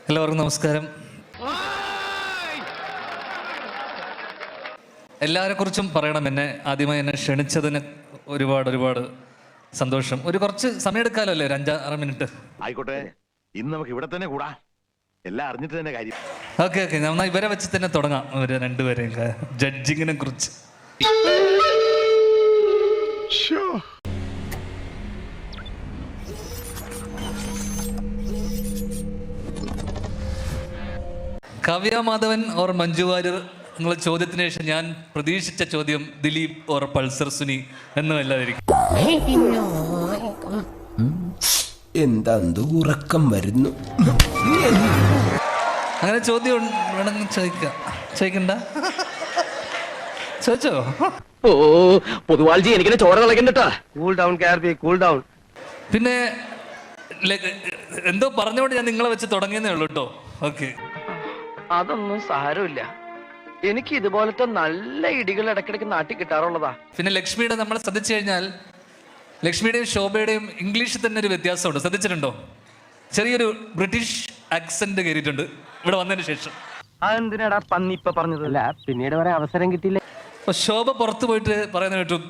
എല്ലാവർക്കും നമസ്കാരം. എല്ലാവരെക്കുറിച്ചും പറയണം. ആദ്യമായി എന്നെ ക്ഷണിച്ചതിന് ഒരുപാട് സന്തോഷം. കുറച്ച് സമയം എടുക്കാമല്ലോ അല്ലേ? ഒരു 5-6 മിനിറ്റ് ആയിക്കോട്ടെ. ഇന്ന് നമുക്ക് ഇവിടെ തന്നെ കൂടാ. എല്ലാം അറിഞ്ഞിട്ട് തന്നെ കാര്യം. ഓക്കെ നമ്മൾ ഇവരെ വെച്ച് തന്നെ തുടങ്ങാം. ഇവര് രണ്ടുപേരെയും ജഡ്ജിങ്ങിനെ കുറിച്ച്. കാവ്യ മാധവൻ ഓർ മഞ്ജു വാര്യർ എന്നുള്ള ചോദ്യത്തിന് ശേഷം ഞാൻ പ്രതീക്ഷിച്ച ചോദ്യം ദിലീപ് ഓർ പൾസർ സുനി എന്നല്ലാതിരിക്കും. എന്താ ഉറക്കം വരുന്നു? അങ്ങനെ ചോദ്യം വേണമെങ്കിൽ ചോദിക്കണ്ട. ചോദിച്ചോ? ഓ പൊതുവാൾജി എനിക്കിനെ ചോര കളക്കണ്ടട്ടാ. കൂൾ ഡൗൺ കാർബി, കൂൾ ഡൗൺ. പിന്നെ എന്തോ പറഞ്ഞുകൊണ്ട് ഞാൻ നിങ്ങളെ വെച്ച് തുടങ്ങിയെന്നേ ഉള്ളൂ കേട്ടോ. ഓക്കെ, അതൊന്നും സാരമില്ല. എനിക്ക് ഇതുപോലത്തെ നല്ല ഇടികൾ ഇടയ്ക്കിടയ്ക്ക് നാട്ടിൽ കിട്ടാറുള്ളതാ. പിന്നെ ലക്ഷ്മിയുടെ നമ്മൾ ശ്രദ്ധിച്ചു കഴിഞ്ഞാൽ ലക്ഷ്മിയുടെയും ശോഭയുടെയും ഇംഗ്ലീഷിൽ തന്നെ ഒരു വ്യത്യാസമുണ്ട്. ശ്രദ്ധിച്ചിട്ടുണ്ടോ? ചെറിയൊരു ബ്രിട്ടീഷ് ആക്സെന്റ് കയറിയിട്ടുണ്ട് ഇവിടെ വന്നതിന് ശേഷം. അതെന്തിനാടാ പന്നി ഇപ്പൊ പറഞ്ഞതല്ല, പിന്നീട് വരെ അവസരം കിട്ടിയില്ല. അപ്പൊ ശോഭ പുറത്ത് പോയിട്ട് പറയുന്ന കേട്ടു,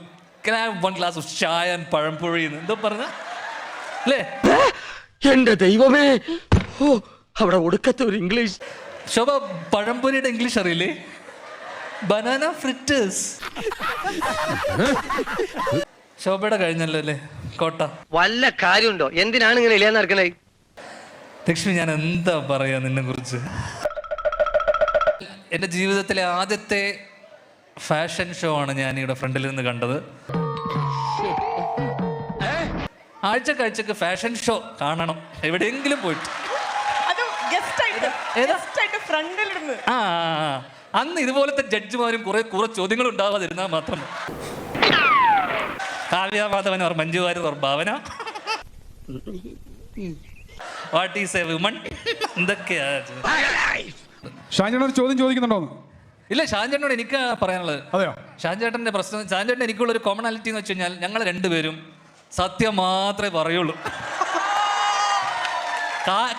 "Can I have one glass of chai and പഴംപൊഴി" എന്തോ പറഞ്ഞ അല്ലേ? എന്റെ ദൈവമേ, ഓ അവിടെ ഒടുക്കത്തെ ഒരു ഇംഗ്ലീഷ്. ശോഭ പഴംപൊരിയുടെ ഇംഗ്ലീഷ് അറിയില്ലേ? Banana fritters. ശോഭയുടെ കഴിഞ്ഞല്ലോ അല്ലേ കോട്ട? വല്ല കാര്യമുണ്ടോ? എന്തിനാണ് ഇങ്ങനെ ഇല്ലാന്ന് നടക്കണേ? ലക്ഷ്മി, ഞാൻ എന്താ പറയാ നിന്നെ കുറിച്ച്? എൻ്റെ ജീവിതത്തിലെ ആദ്യത്തെ ഫാഷൻ ഷോ ആണ് ഞാൻ ഇവിടെ ഫ്രണ്ടിൽ നിന്ന് കണ്ടത്. ആഴ്ചക്ക് ഫാഷൻ ഷോ കാണണം എവിടെയെങ്കിലും പോയിട്ട്. അന്ന് ഇതുപോലത്തെ ജഡ്ജിമാരും കുറെ ചോദ്യങ്ങൾ ഉണ്ടാവാതിരുന്നാൽ മാത്രം. Kavya Madhavan or Manju Warrier or Bhavana, what is A woman? എന്തൊക്കെയാ? ഷാൻചേട്ടൻ ചോദ്യം ചോദിക്കുന്നുണ്ടോ? ഇല്ല, ഷാൻചേട്ടനോട് എനിക്ക് പറയാനുള്ളത്. അതെയോ? ഷാൻചേട്ടൻ്റെ പ്രശ്നം, ഷാൻചേട്ടൻ എനിക്കുള്ളൊരു കോമണാലിറ്റി എന്ന് വെച്ച് കഴിഞ്ഞാൽ ഞങ്ങൾ രണ്ടുപേരും സത്യം മാത്രമേ പറയുള്ളൂ.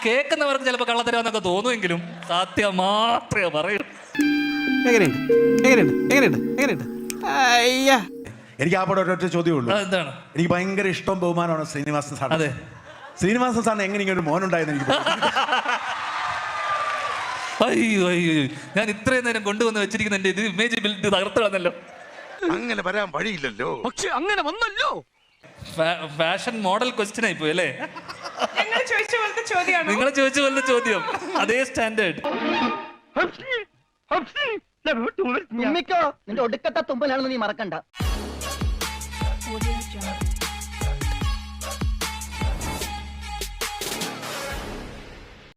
കേൾക്കുന്നവർക്ക് ചിലപ്പോൾ കള്ളത്തരാന്നൊക്കെ തോന്നുമെങ്കിലും സത്യം മാത്രമേ പറയൂ. എനിക്ക് ആ പടം ഒരൊറ്റ ചോദ്യമുള്ളൂ. എന്താണ്? എനിക്ക് ഭയങ്കര ഇഷ്ടവും ബഹുമാനമാണ് ശ്രീനിവാസൻ സാർ. അതെ, ശ്രീനിവാസൻ സാറിന് എങ്ങനെ ഇങ്ങനെ ഒരു മോനുണ്ടായെന്ന് എനിക്ക് അയ്യോ ഞാൻ ഇത്രയും നേരം കൊണ്ടുവന്ന് വെച്ചിരിക്കുന്ന എന്റെ ഇമേജ് ബിൽഡ് തകർത്തല്ലോ. അങ്ങനെ വരാൻ വഴിയില്ലല്ലോ. പക്ഷെ അങ്ങനെ വന്നല്ലോ. ഫാഷൻ മോഡൽ ക്വസ്റ്റ്യൻ ആയി പോയി അല്ലേ? നിങ്ങൾ ചോദിച്ച പോലത്തെ ചോദ്യം, അതേ സ്റ്റാൻഡേർഡ്. നിന്റെ ഒടുക്കത്തെ തുമ്പലാണെന്ന് നീ മറക്കണ്ട.